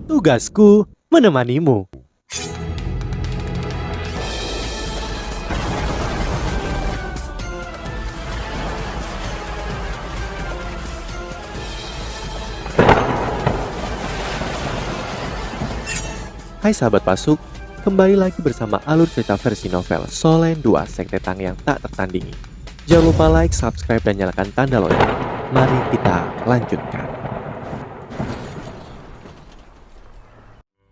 Tugasku menemanimu. Hai sahabat Pasuk, kembali lagi bersama alur cerita versi novel Solen 2 Sekte Tang yang tak tertandingi. Jangan lupa like, subscribe, dan nyalakan tanda lonceng. Mari kita lanjutkan.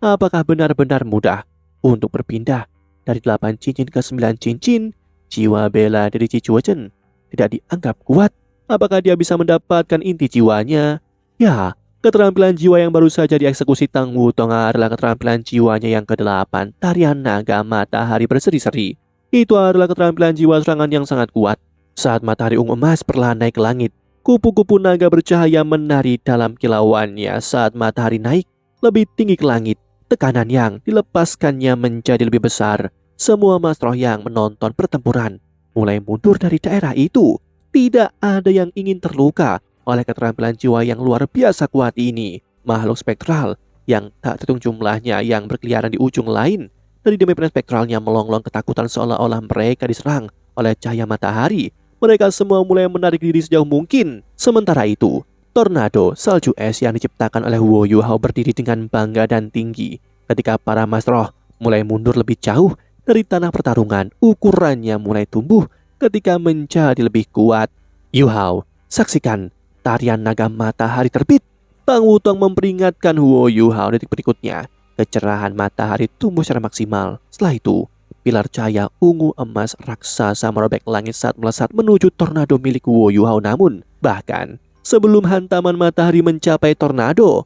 Apakah benar-benar mudah untuk berpindah dari 8 cincin ke 9 cincin? Jiwa bela dari Cicuachen tidak dianggap kuat. Apakah dia bisa mendapatkan inti jiwanya? Ya, keterampilan jiwa yang baru saja dieksekusi Tang Wutong adalah keterampilan jiwanya yang ke-8, tarian naga matahari berseri-seri. Itu adalah keterampilan jiwa serangan yang sangat kuat. Saat matahari ungu emas perlahan naik ke langit, kupu-kupu naga bercahaya menari dalam kilauannya. Saat matahari naik lebih tinggi ke langit, tekanan yang dilepaskannya menjadi lebih besar. Semua masroh yang menonton pertempuran mulai mundur dari daerah itu. Tidak ada yang ingin terluka oleh keterampilan jiwa yang luar biasa kuat ini. Makhluk spektral yang tak terhitung jumlahnya yang berkeliaran di ujung lain dari dimensi spektralnya melonglong ketakutan seolah-olah mereka diserang oleh cahaya matahari. Mereka semua mulai menarik diri sejauh mungkin. Sementara itu, tornado salju es yang diciptakan oleh Wu Yuhao berdiri dengan bangga dan tinggi. Ketika para masroh mulai mundur lebih jauh dari tanah pertarungan, ukurannya mulai tumbuh ketika menjadi lebih kuat. Yuhao, saksikan tarian naga matahari terbit. Tang Wutong memperingatkan Wu Yuhao. Detik berikutnya, kecerahan matahari tumbuh secara maksimal. Setelah itu, pilar cahaya ungu emas raksasa merobek langit saat melesat menuju tornado milik Wu Yuhao. Namun, bahkan sebelum hantaman matahari mencapai tornado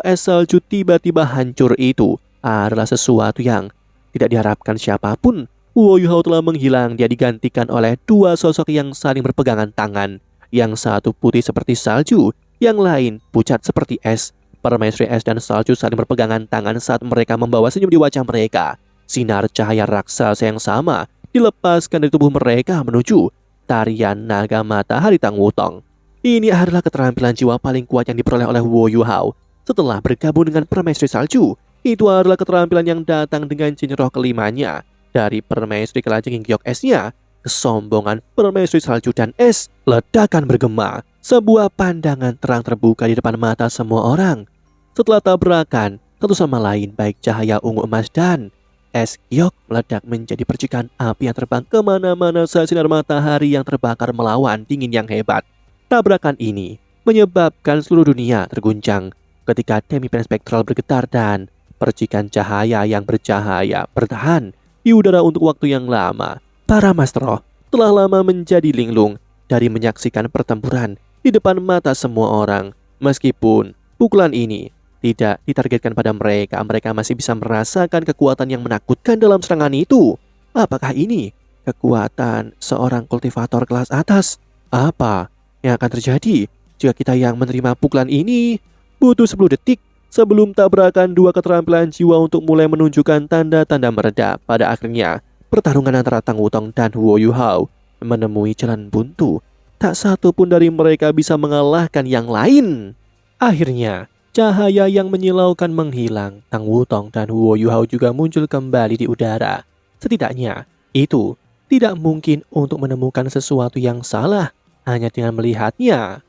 es salju tiba-tiba hancur. Itu adalah sesuatu yang tidak diharapkan siapapun. Wu Yuhao telah menghilang. Dia digantikan oleh dua sosok yang saling berpegangan tangan. Yang satu putih seperti salju, yang lain pucat seperti es. Permaisuri es dan salju saling berpegangan tangan saat mereka membawa senyum di wajah mereka. Sinar cahaya raksasa yang sama dilepaskan dari tubuh mereka menuju tarian naga matahari Tang Wutong. Ini adalah keterampilan jiwa paling kuat yang diperoleh oleh Wu Yuhao setelah bergabung dengan permaisuri salju. Itu adalah keterampilan yang datang dengan cincin roh kelimanya. Dari permaisuri kelajeng giok esnya, kesombongan permaisuri salju dan es, ledakan bergema. Sebuah pandangan terang terbuka di depan mata semua orang. Setelah tabrakan satu sama lain, baik cahaya ungu emas dan es giok meledak menjadi percikan api yang terbang kemana-mana saat sinar matahari yang terbakar melawan dingin yang hebat. Tabrakan ini menyebabkan seluruh dunia terguncang ketika demiplane spektral bergetar dan percikan cahaya yang bercahaya bertahan di udara untuk waktu yang lama. Para masroh telah lama menjadi linglung dari menyaksikan pertempuran di depan mata semua orang. Meskipun pukulan ini tidak ditargetkan pada mereka, mereka masih bisa merasakan kekuatan yang menakutkan dalam serangan itu. Apakah ini kekuatan seorang kultivator kelas atas? Apa yang akan terjadi jika kita yang menerima pukulan ini? Butuh 10 detik sebelum tabrakan dua keterampilan jiwa untuk mulai menunjukkan tanda-tanda mereda. Pada akhirnya, pertarungan antara Tang Wutong dan Wu Yuhao menemui jalan buntu. Tak satu pun dari mereka bisa mengalahkan yang lain. Akhirnya, cahaya yang menyilaukan menghilang. Tang Wutong dan Wu Yuhao juga muncul kembali di udara. Setidaknya, itu tidak mungkin untuk menemukan sesuatu yang salah hanya dengan melihatnya.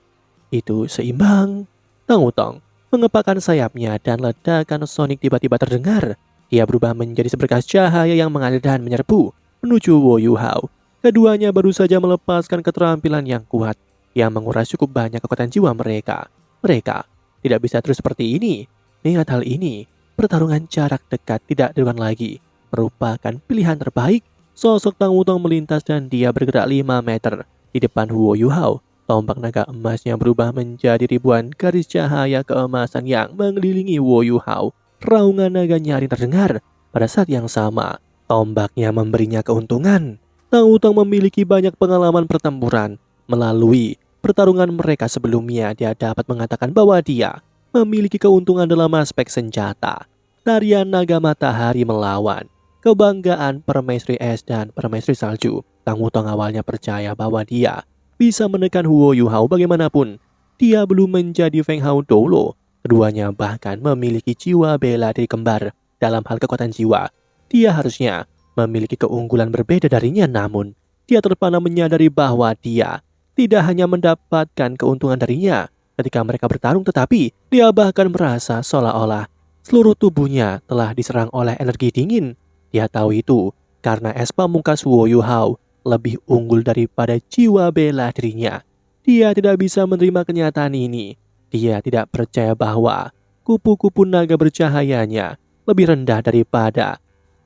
Itu seimbang. Tang Wutong mengepakkan sayapnya dan ledakan sonik tiba-tiba terdengar. Dia berubah menjadi seberkas cahaya yang mengalir dan menyerbu menuju Wu Yuhao. Keduanya baru saja melepaskan keterampilan yang kuat yang menguras cukup banyak kekuatan jiwa mereka. Mereka tidak bisa terus seperti ini. Mengingat hal ini, pertarungan jarak dekat tidak dilakukan lagi. Merupakan pilihan terbaik. Sosok Tang Wutong melintas dan dia bergerak 5 meter di depan Wu Yuhao. Tombak naga emasnya berubah menjadi ribuan garis cahaya keemasan yang mengelilingi Wu Yuhao. Raungan naga nyaring terdengar. Pada saat yang sama, tombaknya memberinya keuntungan. Tang Wutong memiliki banyak pengalaman pertempuran. Melalui pertarungan mereka sebelumnya, dia dapat mengatakan bahwa dia memiliki keuntungan dalam aspek senjata. Tarian naga matahari melawan kebanggaan permaisuri es dan permaisuri salju. Tang Wutong awalnya percaya bahwa dia bisa menekan Wu Yuhao bagaimanapun. Dia belum menjadi Feng Hao dulu. Keduanya bahkan memiliki jiwa bela diri kembar dalam hal kekuatan jiwa. Dia harusnya memiliki keunggulan berbeda darinya, namun dia terpana menyadari bahwa dia tidak hanya mendapatkan keuntungan darinya ketika mereka bertarung, tetapi dia bahkan merasa seolah-olah seluruh tubuhnya telah diserang oleh energi dingin. Dia tahu itu karena es pamungkas Wu Yuhao lebih unggul daripada jiwa bela dirinya. Dia tidak bisa menerima kenyataan ini. Dia tidak percaya bahwa kupu-kupu naga bercahayanya lebih rendah daripada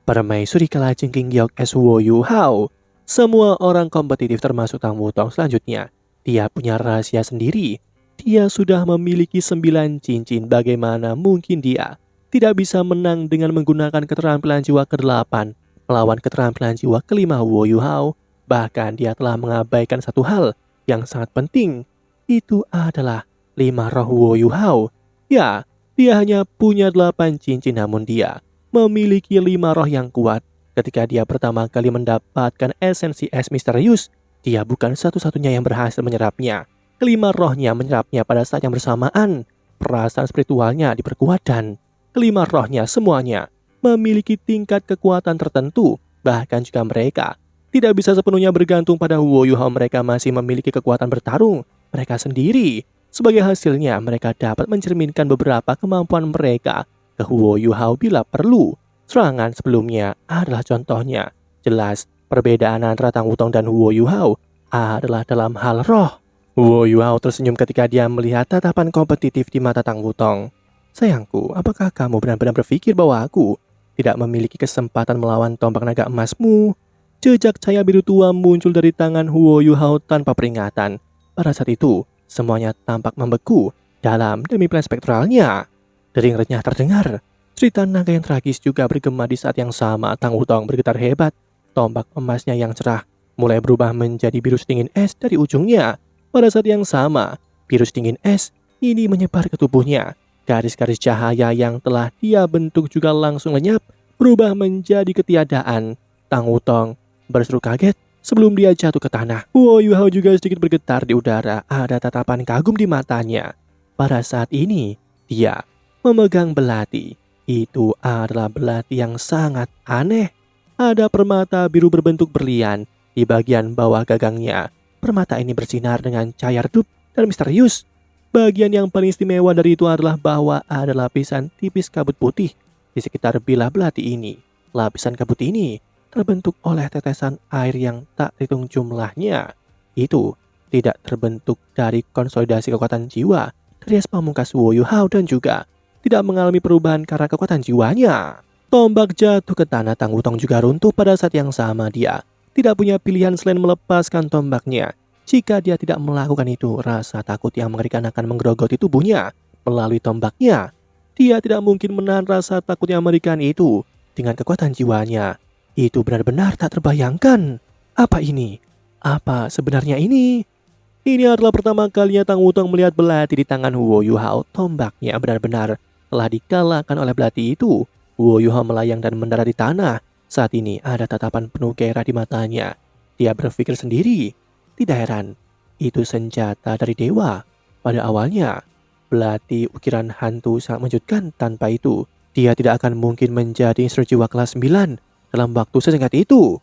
permaisuri kalajengking Giok es Wu Yuhao. Semua orang kompetitif termasuk Tang Wutong selanjutnya. Dia punya rahasia sendiri. Dia sudah memiliki 9 cincin. Bagaimana mungkin dia tidak bisa menang dengan menggunakan keterampilan jiwa ke-8 melawan keterampilan jiwa ke-5 Wu Yuhao? Bahkan dia telah mengabaikan satu hal yang sangat penting. Itu adalah 5 roh Wu Yuhao. Ya, dia hanya punya 8 cincin, namun dia memiliki 5 roh yang kuat. Ketika dia pertama kali mendapatkan esensi es misterius, dia bukan satu-satunya yang berhasil menyerapnya. Kelima rohnya menyerapnya pada saat yang bersamaan. Perasaan spiritualnya diperkuat dan kelima rohnya semuanya memiliki tingkat kekuatan tertentu. Bahkan juga mereka tidak bisa sepenuhnya bergantung pada Wu Yuhao. Mereka masih memiliki kekuatan bertarung mereka sendiri. Sebagai hasilnya, mereka dapat mencerminkan beberapa kemampuan mereka ke Wu Yuhao bila perlu. Serangan sebelumnya adalah contohnya. Jelas, perbedaan antara Tang Wutong dan Wu Yuhao adalah dalam hal roh. Wu Yuhao tersenyum ketika dia melihat tatapan kompetitif di mata Tang Wutong. Sayangku, apakah kamu benar-benar berpikir bahwa aku tidak memiliki kesempatan melawan tombak naga emasmu? Jejak cahaya biru tua muncul dari tangan Wu Yuhao tanpa peringatan. Pada saat itu, semuanya tampak membeku dalam demi plan spektralnya. Dering renyah terdengar. Cerita naga yang tragis juga bergema di saat yang sama. Tang Wutong bergetar hebat. Tombak emasnya yang cerah mulai berubah menjadi virus dingin es dari ujungnya. Pada saat yang sama, virus dingin es ini menyebar ke tubuhnya. Garis-garis cahaya yang telah dia bentuk juga langsung lenyap, berubah menjadi ketiadaan. Tang Wutong berseru kaget sebelum dia jatuh ke tanah. Wu Yuhao juga sedikit bergetar di udara. Ada tatapan kagum di matanya. Pada saat ini, dia memegang belati. Itu adalah belati yang sangat aneh. Ada permata biru berbentuk berlian di bagian bawah gagangnya. Permata ini bersinar dengan cahaya redup dan misterius. Bagian yang paling istimewa dari itu adalah bahwa ada lapisan tipis kabut putih di sekitar bilah belati ini. Lapisan kabut ini terbentuk oleh tetesan air yang tak terhitung jumlahnya. Itu tidak terbentuk dari konsolidasi kekuatan jiwa dari es pamungkas Wu Yuhao dan juga tidak mengalami perubahan karena kekuatan jiwanya. Tombak jatuh ke tanah. Tang Wutong juga runtuh pada saat yang sama. Dia tidak punya pilihan selain melepaskan tombaknya. Jika dia tidak melakukan itu, rasa takut yang mengerikan akan menggerogoti tubuhnya melalui tombaknya. Dia tidak mungkin menahan rasa takut yang mengerikan itu dengan kekuatan jiwanya. Itu benar-benar tak terbayangkan. Apa ini? Apa sebenarnya ini? Ini adalah pertama kalinya Tang Wutong melihat belati di tangan Wu Yuhao. Tombaknya benar-benar telah dikalahkan oleh belati itu. Wu Yuhao melayang dan mendarat di tanah. Saat ini ada tatapan penuh gairah di matanya. Dia berpikir sendiri. Tidak heran, itu senjata dari dewa. Pada awalnya, belati ukiran hantu sangat mengejutkan. Tanpa itu, dia tidak akan mungkin menjadi insinyur jiwa kelas 9 dalam waktu sesingkat itu.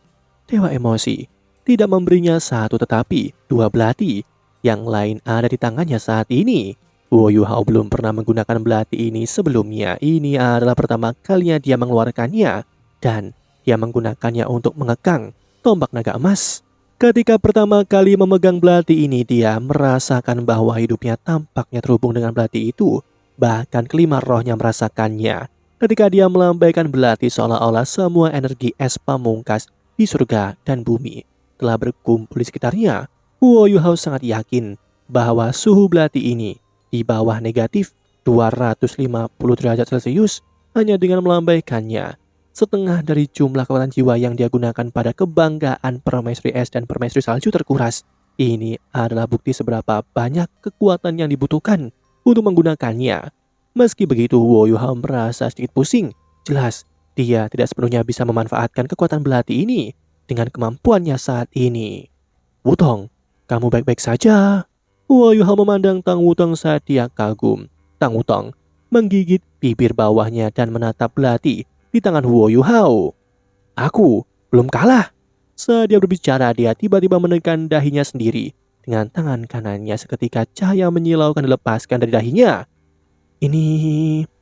Dewa emosi tidak memberinya satu tetapi 2 belati. Yang lain ada di tangannya saat ini. Wu Yuhao belum pernah menggunakan belati ini sebelumnya. Ini adalah pertama kalinya dia mengeluarkannya. Dan dia menggunakannya untuk mengekang tombak naga emas. Ketika pertama kali memegang belati ini, dia merasakan bahwa hidupnya tampaknya terhubung dengan belati itu. Bahkan kelima rohnya merasakannya. Ketika dia melambaikan belati, seolah-olah semua energi es pamungkas di surga dan bumi telah berkumpul di sekitarnya. Wu Yuhao sangat yakin bahwa suhu belati ini di bawah negatif 250 derajat Celcius hanya dengan melambaikannya. Setengah dari jumlah kekuatan jiwa yang dia gunakan pada kebanggaan permaisuri es dan permaisuri salju terkuras. Ini adalah bukti seberapa banyak kekuatan yang dibutuhkan untuk menggunakannya. Meski begitu, Wu Yuhao merasa sedikit pusing. Jelas, dia tidak sepenuhnya bisa memanfaatkan kekuatan belati ini dengan kemampuannya saat ini. Wutong, kamu baik-baik saja? Wu Yuhao memandang Tang Wutong saat dia kagum. Tang Wutong menggigit bibir bawahnya dan menatap belati di tangan Huo Yuhao. Aku belum kalah. Saat dia berbicara, dia tiba-tiba menekan dahinya sendiri. Dengan tangan kanannya seketika cahaya menyilaukan dilepaskan dari dahinya. Ini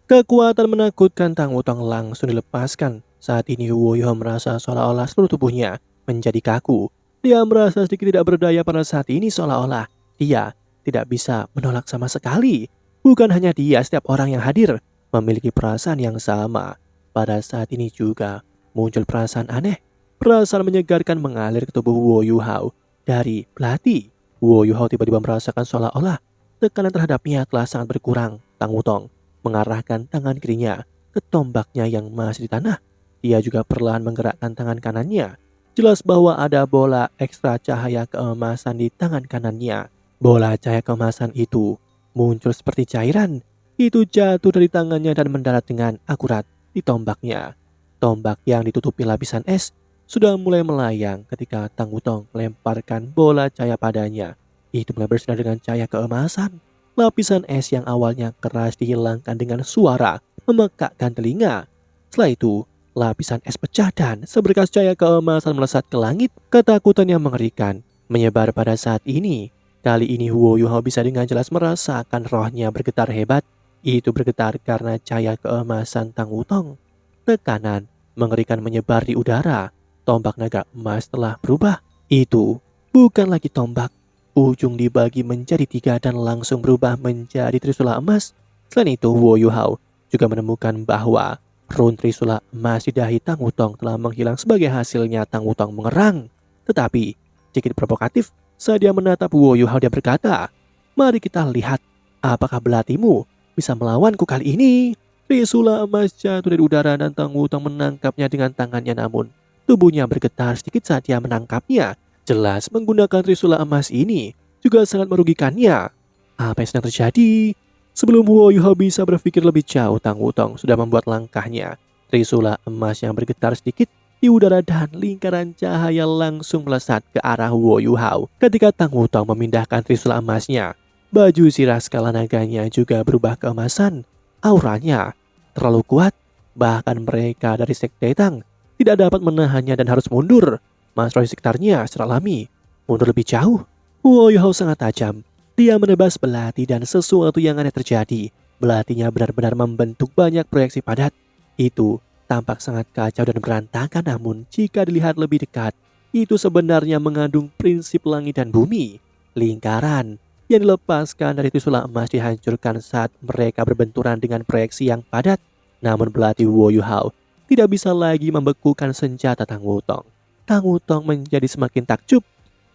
kekuatan menakutkan Tang Wutong langsung dilepaskan. Saat ini Huo Yuhao merasa seolah-olah seluruh tubuhnya menjadi kaku. Dia merasa sedikit tidak berdaya pada saat ini, seolah-olah dia tidak bisa menolak sama sekali. Bukan hanya dia, setiap orang yang hadir memiliki perasaan yang sama. Pada saat ini juga muncul perasaan aneh. Perasaan menyegarkan mengalir ke tubuh Huo Yuhao dari belati. Huo Yuhao tiba-tiba merasakan seolah-olah tekanan terhadapnya telah sangat berkurang. Tang Wutong mengarahkan tangan kirinya ke tombaknya yang masih di tanah. Dia juga perlahan menggerakkan tangan kanannya. Jelas bahwa ada bola ekstra cahaya keemasan di tangan kanannya. Bola cahaya keemasan itu muncul seperti cairan. Itu jatuh dari tangannya dan mendarat dengan akurat di tombaknya. Tombak yang ditutupi lapisan es sudah mulai melayang ketika Tang Wutong melemparkan bola cahaya padanya. Itu mulai bersinar dengan cahaya keemasan. Lapisan es yang awalnya keras dihilangkan dengan suara memekakkan telinga. Setelah itu, lapisan es pecah dan seberkas cahaya keemasan melesat ke langit. Ketakutan yang mengerikan menyebar pada saat ini. Kali ini Huo Yuhao bisa dengan jelas merasakan rohnya bergetar hebat. Itu bergetar karena cahaya keemasan Tang Wutong. Tekanan mengerikan menyebar di udara. Tombak naga emas telah berubah. Itu bukan lagi tombak. Ujung dibagi menjadi 3 dan langsung berubah menjadi trisula emas. Selain itu, Huo Yuhao juga menemukan bahwa rune trisula emas di dahi Tang Wutong telah menghilang sebagai hasilnya Tang Wutong mengerang. Tetapi, sedikit provokatif, saat dia menatap Huo Yuhao dia berkata, "Mari kita lihat apakah belatimu bisa melawanku kali ini." Trisula emas jatuh dari udara dan Tang Wutong menangkapnya dengan tangannya, namun tubuhnya bergetar sedikit saat dia menangkapnya. Jelas menggunakan trisula emas ini juga sangat merugikannya. Apa yang sedang terjadi? Sebelum Huo Yuhao bisa berpikir lebih jauh, Tang Wutong sudah membuat langkahnya. Trisula emas yang bergetar sedikit di udara dan lingkaran cahaya langsung melesat ke arah Huo Yuhao. Ketika Tang Wutong memindahkan trisula emasnya, baju sirah skala naganya juga berubah keemasan. Auranya terlalu kuat, bahkan mereka dari sekte Tang tidak dapat menahannya dan harus mundur. Monster di sekitarnya secara alami mundur lebih jauh. Huo Yuhao sangat tajam. Dia menebas belati dan sesuatu yang aneh terjadi. Belatinya benar-benar membentuk banyak proyeksi padat. Itu tampak sangat kacau dan berantakan, namun jika dilihat lebih dekat, itu sebenarnya mengandung prinsip langit dan bumi. Lingkaran yang dilepaskan dari trisula emas dihancurkan saat mereka berbenturan dengan proyeksi yang padat. Namun belati Huo Yuhao tidak bisa lagi membekukan senjata Tang Wutong. Tang Wutong menjadi semakin takjub.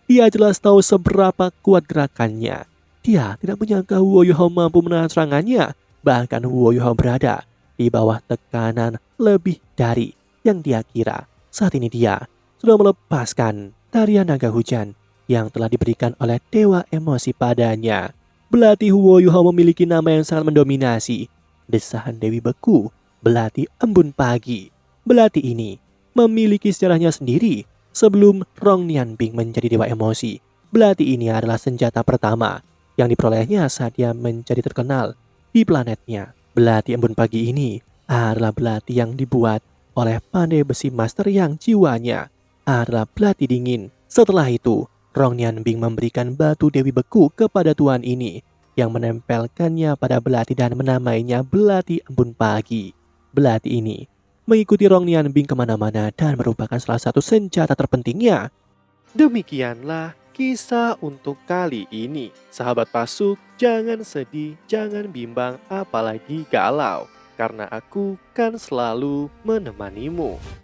Dia jelas tahu seberapa kuat gerakannya. Dia tidak menyangka Huo Yuhao mampu menahan serangannya. Bahkan Huo Yuhao berada di bawah tekanan lebih dari yang dia kira. Saat ini dia sudah melepaskan tarian naga hujan yang telah diberikan oleh dewa emosi padanya. Belati Huo Yuhao memiliki nama yang sangat mendominasi. Desahan Dewi Beku, belati embun pagi. Belati ini memiliki sejarahnya sendiri. Sebelum Rong Nianbing menjadi dewa emosi, belati ini adalah senjata pertama yang diperolehnya saat dia menjadi terkenal di planetnya. Belati embun pagi ini adalah belati yang dibuat oleh pandai besi master yang jiwanya adalah belati dingin. Setelah itu, Rong Nianbing memberikan batu Dewi Beku kepada tuan ini yang menempelkannya pada belati dan menamainya belati embun pagi. Belati ini mengikuti Rong Nianbing kemana-mana dan merupakan salah satu senjata terpentingnya. Demikianlah kisah untuk kali ini. Sahabat Pasuk, jangan sedih, jangan bimbang, apalagi galau. Karena aku kan selalu menemanimu.